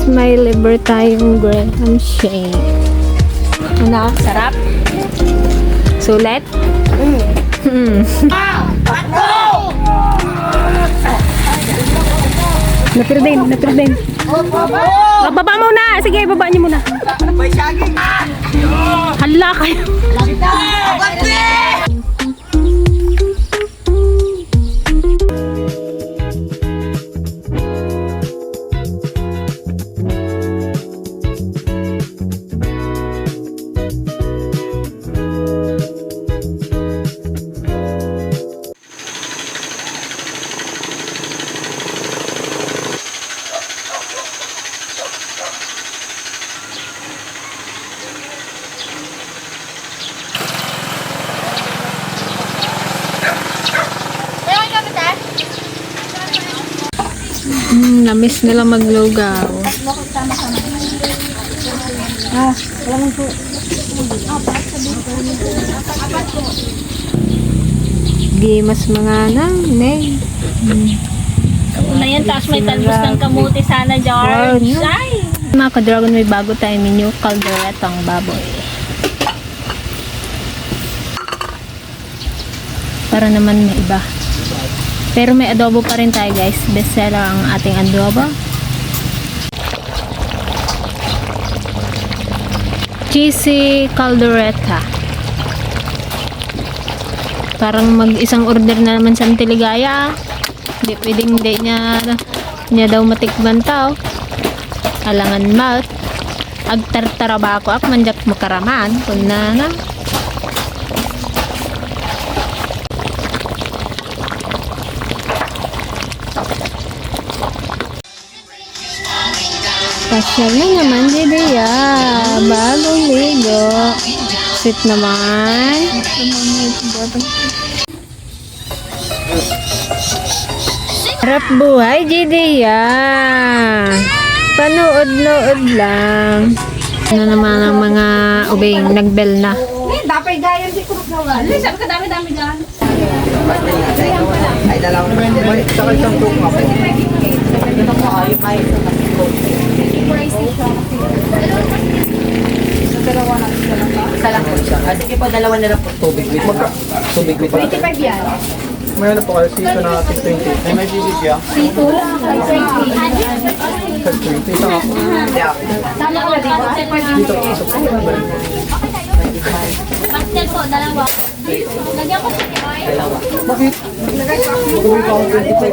may liver tayong Graham shake. Ano? Sarap? Sulit? Napir din. Baba muna! Sige, baba niyo muna. Hala kayo. Namiss nila maglugaw. Gimas mga nang, Nay. Una yan, tapos may talbos ng kamuti sana, George. Wow, Ay! Mga ka-dragon, may bago tayong menu, calderetang baboy. Para naman may iba. Pero may adobo pa rin tayo, guys. Bestseller ang ating adobo. Cheesy caldereta. Parang mag-isang order na naman sa Antiligaya. Hindi pwedeng hindi niya daw matikman tao. Alangan mouth. Agtartaraba ako ak manjak makaraman. Kuna na. Pasyal na naman, Jidea. Bagong ligo. Sit naman. Harap buhay, Jidea. Panood-nood lang. Ano naman ang mga ubing, nagbel na. Dapat gaya si Kurok na wala. Sabi ka dami-dami dyan. Ay, dalaw naman. Saka isang cook nga. Ito mo, ayaw pa ito. Isa lang po siya. Sige po, dalawa na lang po. Tubig with tubig with 25 yan. Mayroon po kasi ito na 20. May sisi siya? Dito? 20. Isa nga po. Yeah. Tama ko Dito po. Pastel po, dalawa. Lagyan ko sa oil. Bakit? Magawin pa ako 25.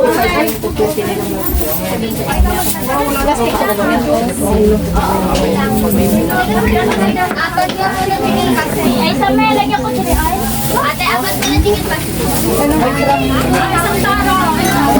Ay, sa may lagyan ko sa oil. Ate, apat mo na tingin pa. Isang taro. 29.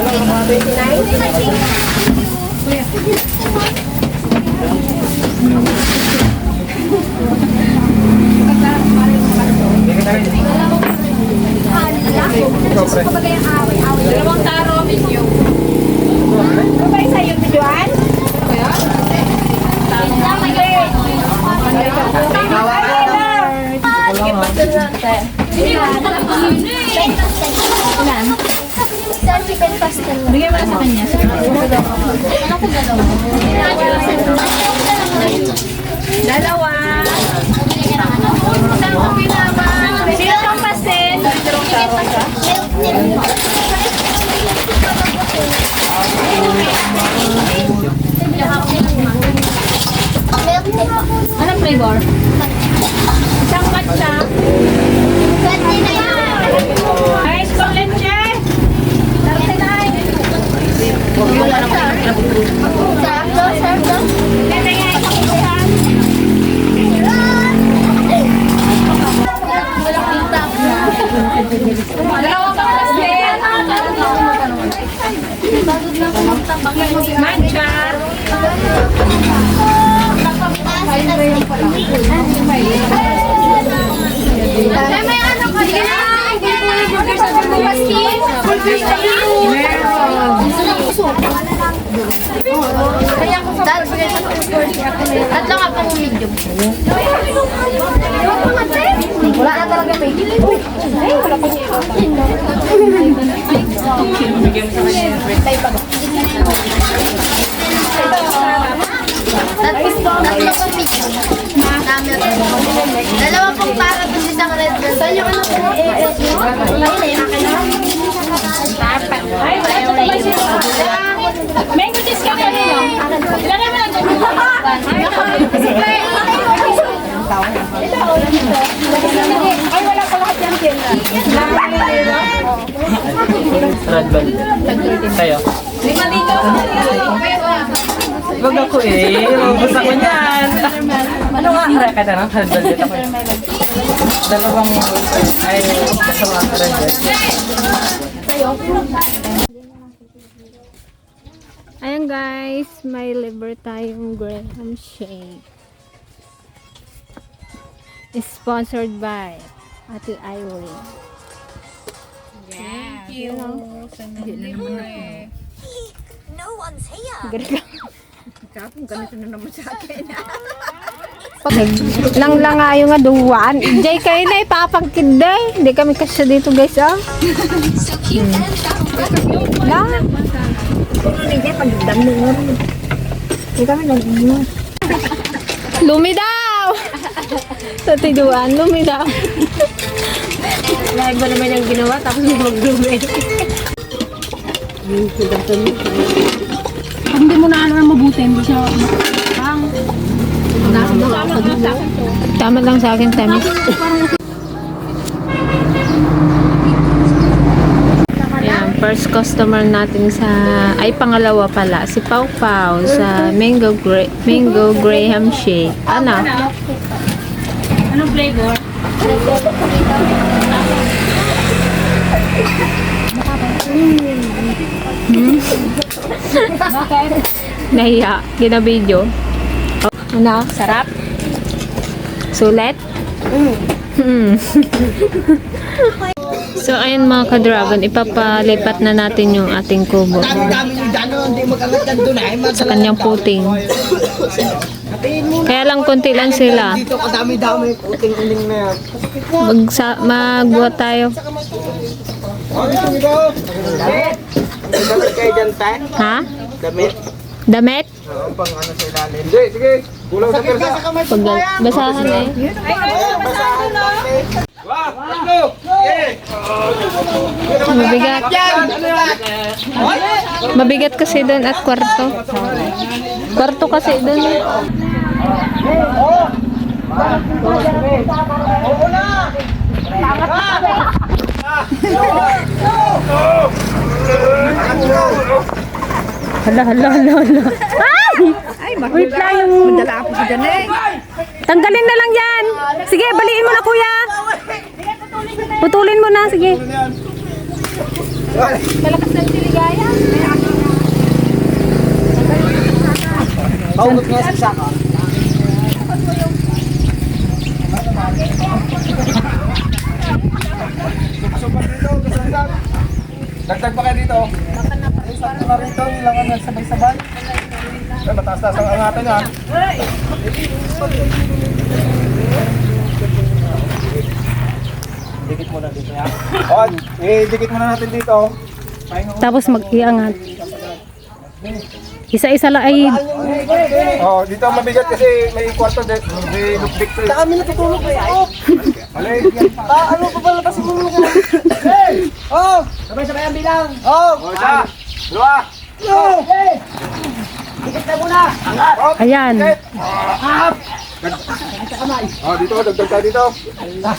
Dalawang taro, medyo. Ano ba yung sa'yo, Pijuan? Kaya? Chicken pastel. Bigyan mo na sa kanya. Ano ko dalawa? Dalawa. Isang uwi naman. Sino ang pastel? Anong flavor? Isang matcha. Ice con leche. 39. Sarap. Dalawang pastel. Matcha. May ano ka na? Burger sa pastel. Kaya ko sa tatlo nga pang medium. Wala na talaga may ay, wala pa niya. Bigyan mo sa kanya. Tatlo pong pizza. Dalawa pong para dun isang red velvet. Saan yung ano po? Mango cheese ka rin yun. Ilagay mo lang dyan. Ay, wala pa lahat yan, Ken. Red velvet. Kayo? Wag ako eh. Mabasa ko niyan. Ano nga? Kaya ka na, red velvet ako. Dalawang ay kasama red velvet. Ayan guys, may liver tayong Graham Shake. Sponsored by Ate Irene. Thank you. No one's here. Lang ayo nga duwan. Jay kayo na ipapagkid day. Hindi kami kasya dito guys ah. So cute and comfortable. Lang. Lumi daw. Sa tiduan, lumi daw. Live ba naman yung ginawa tapos maglumi. Hindi mo na ano mabuti, hindi siya Tama lang sa akin, Tamis. Ayan, first customer natin sa, ay pangalawa pala, si Pau Pau sa Mango Graham Shake. Ano? Anong flavor? Nahiya, ginabidyo. Ano? Sarap. Sulit? So, ayun mga ka-dragon, ipapalipat na natin yung ating kubo sa kanyang puting. Kaya lang, konti lang sila. Dito kadami-dami puting-uling na yan. Magbuhat tayo. Damit kayo dyan, tay? Ha? Damit? Damit? Oo, pang ano sa ilalim. Hindi, sige. Kulang sa persa. Basahan eh. Basahan lang eh. Wow! Tatlo! Mabigat. Mabigat kasi doon at kwarto. Kwarto kasi doon. Hala. Ay! Wait lang yung... Madala ako sa dyan eh. Tanggalin na lang yan. Sige, baliin mo na kuya. Putulin mo na, sige. Malakas ng siligaya. Paugot nga sa saka. Dagdag pa kayo dito. Sakto na rito, ilangan na sabay-sabay. Ay, mataas-taas ang angatan yan. Dikit mo na dito yan. O, dikit mo na natin dito. Tapos mag-iangat. Isa-isa lang ay... Oh, dito ang mabigat kasi may kwarto din. May lukbik to. Saka kami natutulog kayo. Alay, ano pa pala kasi mo mga? Hey! Oh! Sabay-sabay ang bilang. Oh! Isa! Dua! Hey! Dikit na muna! Angat! Ayan. Up! Oh, dito, dagdag tayo dito.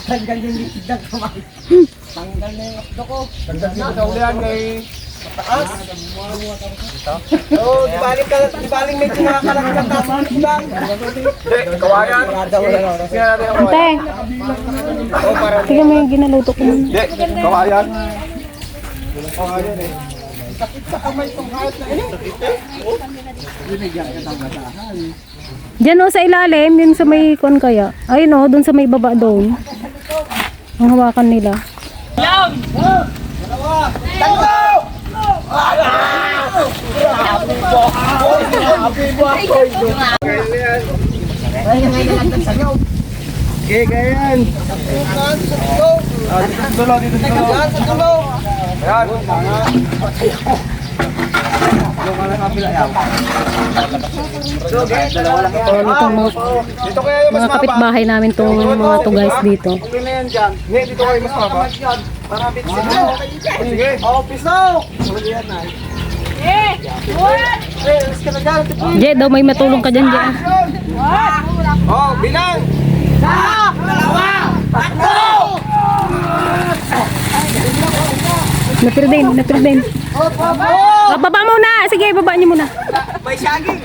Tanggal yung likid ng kamay. Tanggal na yung akdo ko. Dagdag dito sa ulihan kay... Taas. Oo, di baling medyo nakakalaki ng taas ng lang. Hindi, kawayan. Siya natin ang kawayan. Ate, tingnan mo yung ginaluto ko. Hindi, kawayan. Kawayan eh. Sakit sa kamay itong kahit na ini. Diyan o sa ilalim, yun sa may kon kaya. Ayun o, dun sa may baba doon. Ang hawakan nila. Okay, ganyan. Dito sa dulo, dito sa dulo. Ayan. Yung ka lang kapila yaw. So, dalawa lang yan. Itong Dito kaya yung mas mga maba. kapitbahay namin tong mga to guys dito. Okay na yan dyan. Hindi, dito kayo mas maba. Para bit sige. Oh, piso! Yan na. Alis ka na dyan. Je, daw may matulong ka dyan, Je. Oh, bilang! Napir din. Oh, baba muna. Sige, baba niyo muna. May saging!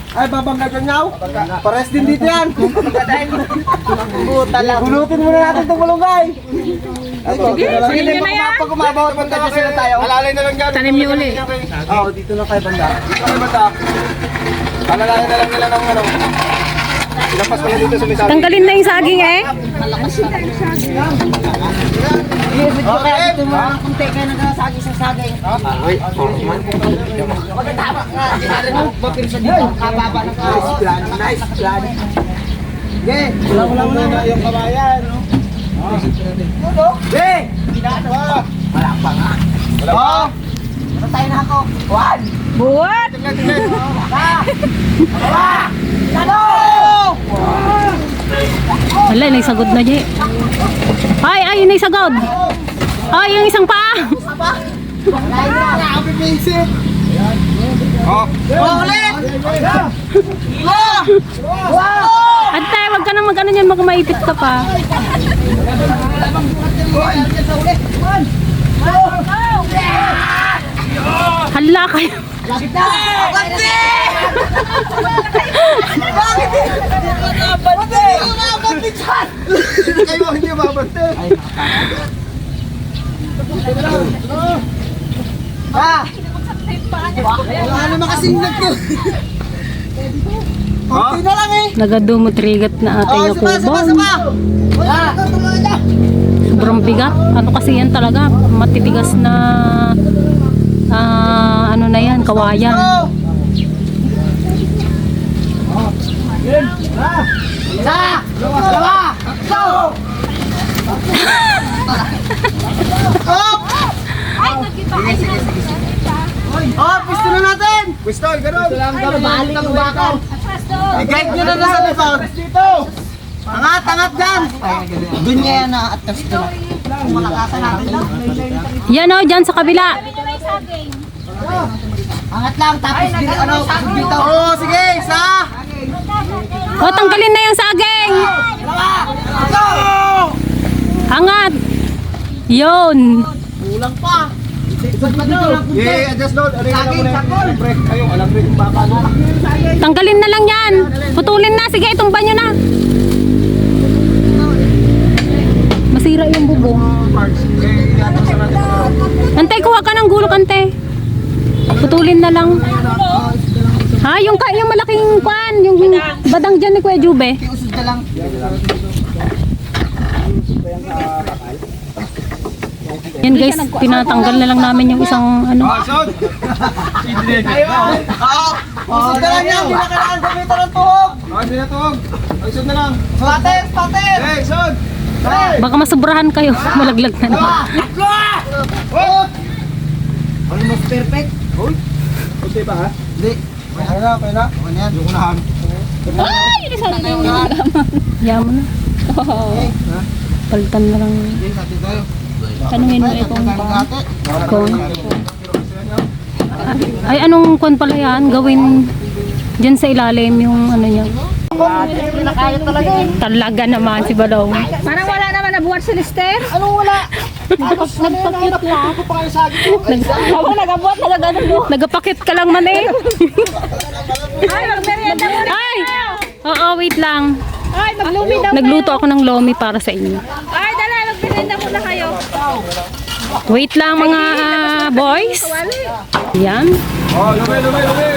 Ay, babangga ka nyaw? Pares din dito yan. Bulutin muna natin itong malunggay. Sige nyo na yan. Pag umabawat banda kasi na tayo. Alalay na lang dyan. Tanim niyo uli. Oo, dito lang kayo banda. Dito kayo banda. Alalayan na lang nila ng ano. Ilampas mo na dito sa may saging. Tanggalin na yung saging eh. Okay, dito mo. Nice plan. Okay, wala na yung kabayan. Okay! Wala pa nga. Wala pa. Patay na ako. One! Buwat! Wala, nagsagod na, Je. Ay, nagsagod. Ay, yung isang paa. Oh! Ulit! Ante, wag ka nang mag-ano yan, makumaipit ka pa. Hala kayo. Kayo hindi mabante. Wala naman kasing nagto. Okay na lang eh. Nagadumutrigat na ating akubong. Sobrang bigat. Ano kasi yan talaga? Matibigas na ano na yan, kawayan. Oh, pwesto na natin! Pwesto, gano'n! Balik ang bakal! I-guide nyo na lang sa likod! Dito! Angat, angat dyan! Doon nga yan na at kasi doon. Kung malakasan natin lang. Yan o, dyan sa kabila. Angat lang, tapos dito. Oo, sige, isa! O, tanggalin na yung saging. Angat. Yun. Kulang pa! Yeah, adjust load. Saging, sakol! Ayun, alam rin yung baka no? Tanggalin na lang yan. Putulin na. Sige, itumba nyo na. Masira yung bubong. Ante, kuha ka ng gulok, ante. Putulin na lang. Ha, yung malaking kwan, yung badang dyan ni Kuya Jube. Usod ka lang. Yan guys, tinatanggal na lang namin yung isang ano. Usod! Usod ka lang yan, hindi na kailangan gamitan ng tuhog. Hindi na tuhog. Usod na lang. Pater! Pater! Hey, usod! Baka masobrahan kayo. Malaglag na naman. Almost perfect. Uy! Okay ba ha? Hindi. Okay na, okay na. Okay na yan, yung unahan. Ay, inisali na yung yaman na. Palitan na lang. Okay, sa atin tayo. Tanungin mo itong Ate. kon. Ay, anong kon pala yan? Gawin dyan sa ilalim yung ano niya. Nakaya talaga eh. Talaga naman si Balong. Parang wala naman nabuhat si Lister. Anong wala? Nagpakit lang. Ako pa kayo sa akin. Ako nagabuhat, nagaganon mo. Nagapakit ka lang man eh. Ay, magmerienda muna. Ay! Oo, wait lang. Ay, maglumi daw. Nagluto ako ng lomi para sa inyo. Ay, dala, magmerienda muna kayo. Wait lang mga boys. Yan. Oh, lumay, lumay, lumay.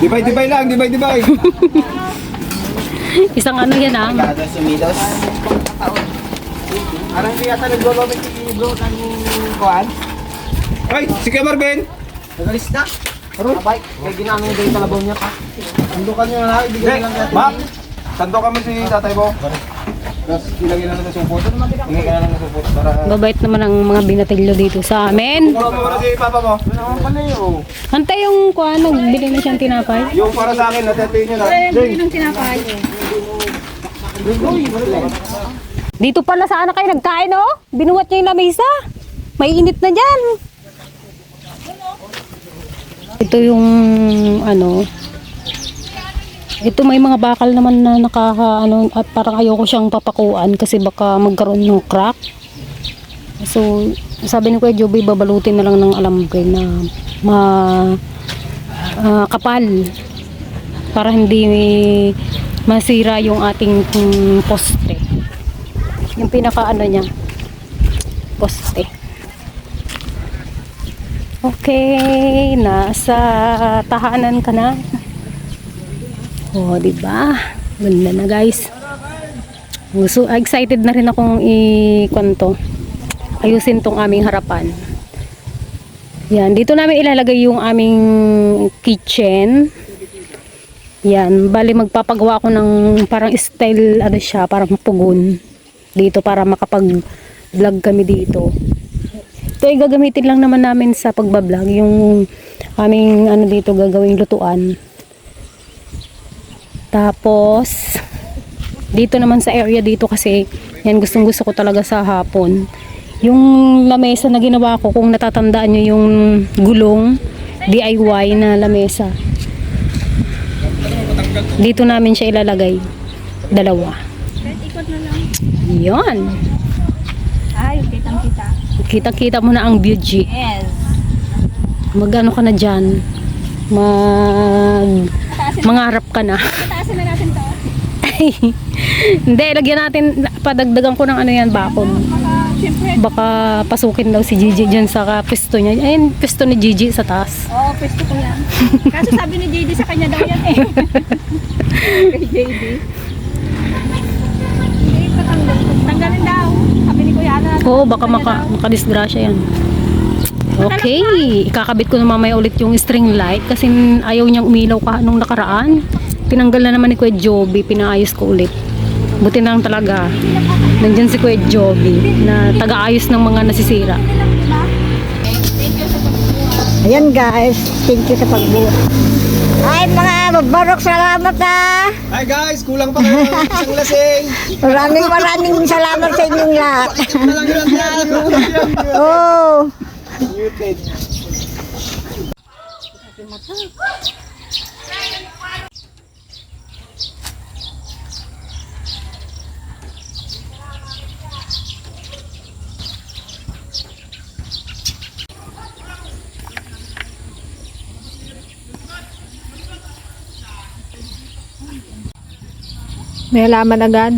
Dibay lang, dibay. Isang ano yan ah. Kada sumilos. Arang kaya sa naglolomit bro ng kuan? Ay, si Kemar Ben. Nagalis na. Abay, kaya ginamit din yung talabaw niya pa. Sandukan niyo na, ibigay lang natin. Ma'am, sandukan mo si tatay mo. Tapos ilagay na ng supot. Ilagay ka na ng supot para... Babait naman ang mga binatilyo dito sa amin. Kuha mo na si Papa mo. Ano pala yun? Antay yung kuan, nagbili na siyang tinapay. Yung para sa akin, natetein nyo na. Dito pala sana kayo nagkain, oh. Binuwat niya yung lamesa. May init na dyan. Ito yung ano. Ito may mga bakal naman na ano, at parang ayoko siyang papakuan kasi baka magkaroon ng crack. So, sabi ni Kuya Joby, babalutin na lang ng alambre na kapal para hindi masira yung ating poste. Yung pinaka ano niya, poste. Okay, nasa tahanan ka na. Oh, di ba? Ganda na, guys. So excited na rin akong ikwento. Ayusin tong aming harapan. Yan, dito namin ilalagay yung aming kitchen. Yan, bali magpapagawa ako ng parang style ano siya, parang pugon dito para makapag-vlog kami dito. Ito ay gagamitin lang naman namin sa pagbablog, yung aming ano dito gagawing lutuan. Tapos dito naman sa area dito kasi yan gustong gusto ko talaga sa hapon. Yung lamesa na ginawa ko, kung natatandaan nyo yung gulong DIY na lamesa. Dito namin siya ilalagay. Dalawa. Ikot na lang. Yan. Ay, kitang-kita. Kita-kita mo na ang beauty. Yes. Magano ka na dyan. Mangarap ka na. Pataasin na natin to. Hindi, lagyan natin, padagdagan ko ng ano yan, bakod. Siyempre. Baka pasukin daw si Gigi dyan sa pwesto niya. Ayun, pwesto ni Gigi sa taas. Oo, pwesto ko yan. Kaso sabi ni JD sa kanya daw yan eh. Kay JD. Eh, tanggalin daw. Sabi ni Kuya Ana. Oo, baka makadisgrasya yan. Okay, ikakabit ko na mamaya ulit yung string light kasi ayaw niyang umilaw ka nung nakaraan. Tinanggal na naman ni Kuya Joby, pinaayos ko ulit. Buti na lang talaga. Nandyan si Kuya Joby na taga-ayos ng mga nasisira. Ayan guys, thank you sa pagbuhat. Ay mga babarok, salamat na. Hi guys, kulang pa kayo ng isang lasing. Maraming salamat sa inyong lahat. Malang yun. Oh. Muted. May halaman agad.